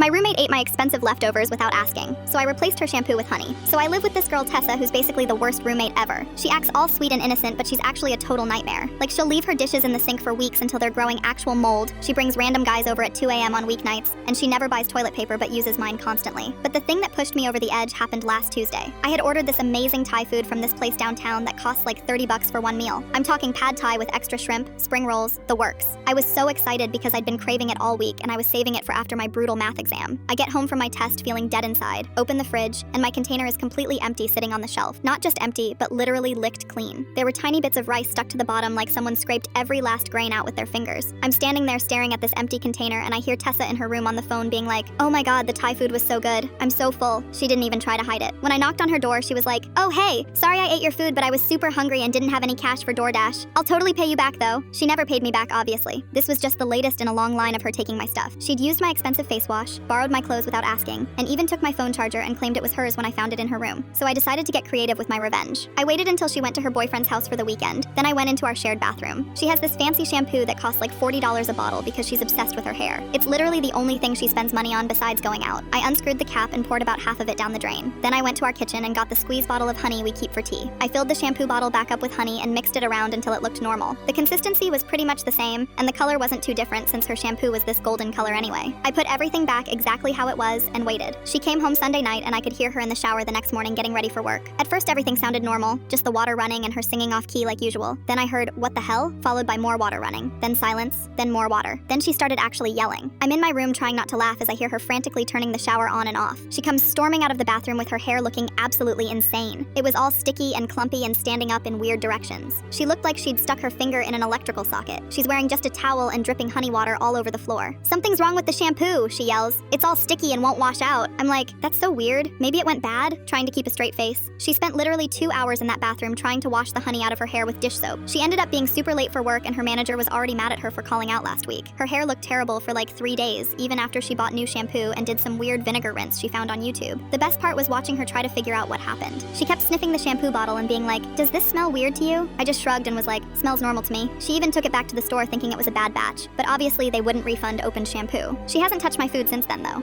My roommate ate my expensive leftovers without asking, so I replaced her shampoo with honey. So I live with this girl Tessa, who's basically the worst roommate ever. She acts all sweet and innocent, but she's actually a total nightmare. Like, she'll leave her dishes in the sink for weeks until they're growing actual mold. She brings random guys over at 2 a.m. on weeknights, and she never buys toilet paper but uses mine constantly. But the thing that pushed me over the edge happened last Tuesday. I had ordered this amazing Thai food from this place downtown that costs like $30 for one meal. I'm talking pad Thai with extra shrimp, spring rolls, the works. I was so excited because I'd been craving it all week and I was saving it for after my brutal math exam. I get home from my test feeling dead inside, open the fridge, and my container is completely empty sitting on the shelf. Not just empty, but literally licked clean. There were tiny bits of rice stuck to the bottom like someone scraped every last grain out with their fingers. I'm standing there staring at this empty container and I hear Tessa in her room on the phone being like, "Oh my god, the Thai food was so good. I'm so full." She didn't even try to hide it. When I knocked on her door, she was like, "Oh hey, sorry I ate your food, but I was super hungry and didn't have any cash for DoorDash. I'll totally pay you back though." She never paid me back, obviously. This was just the latest in a long line of her taking my stuff. She'd used my expensive face wash, borrowed my clothes without asking, and even took my phone charger and claimed it was hers when I found it in her room. So I decided to get creative with my revenge. I waited until she went to her boyfriend's house for the weekend. Then I went into our shared bathroom. She has this fancy shampoo that costs like $40 a bottle because she's obsessed with her hair. It's literally the only thing she spends money on besides going out. I unscrewed the cap and poured about half of it down the drain. Then I went to our kitchen and got the squeeze bottle of honey we keep for tea. I filled the shampoo bottle back up with honey and mixed it around until it looked normal. The consistency was pretty much the same, and the color wasn't too different since her shampoo was this golden color anyway. I put everything back exactly how it was and waited. She came home Sunday night and I could hear her in the shower the next morning getting ready for work. At first everything sounded normal, just the water running and her singing off key like usual. Then I heard, "What the hell?" followed by more water running, then silence, then more water. Then she started actually yelling. I'm in my room trying not to laugh as I hear her frantically turning the shower on and off. She comes storming out of the bathroom with her hair looking absolutely insane. It was all sticky and clumpy and standing up in weird directions. She looked like she'd stuck her finger in an electrical socket. She's wearing just a towel and dripping honey water all over the floor. "Something's wrong with the shampoo," she yells. "It's all sticky and won't wash out." I'm like, "That's so weird. Maybe it went bad," trying to keep a straight face. She spent literally 2 hours in that bathroom trying to wash the honey out of her hair with dish soap. She ended up being super late for work and her manager was already mad at her for calling out last week. Her hair looked terrible for like 3 days, even after she bought new shampoo and did some weird vinegar rinse she found on YouTube. The best part was watching her try to figure out what happened. She kept sniffing the shampoo bottle and being like, "Does this smell weird to you?" I just shrugged and was like, "Smells normal to me." She even took it back to the store thinking it was a bad batch, but obviously they wouldn't refund opened shampoo. She hasn't touched my food since then though.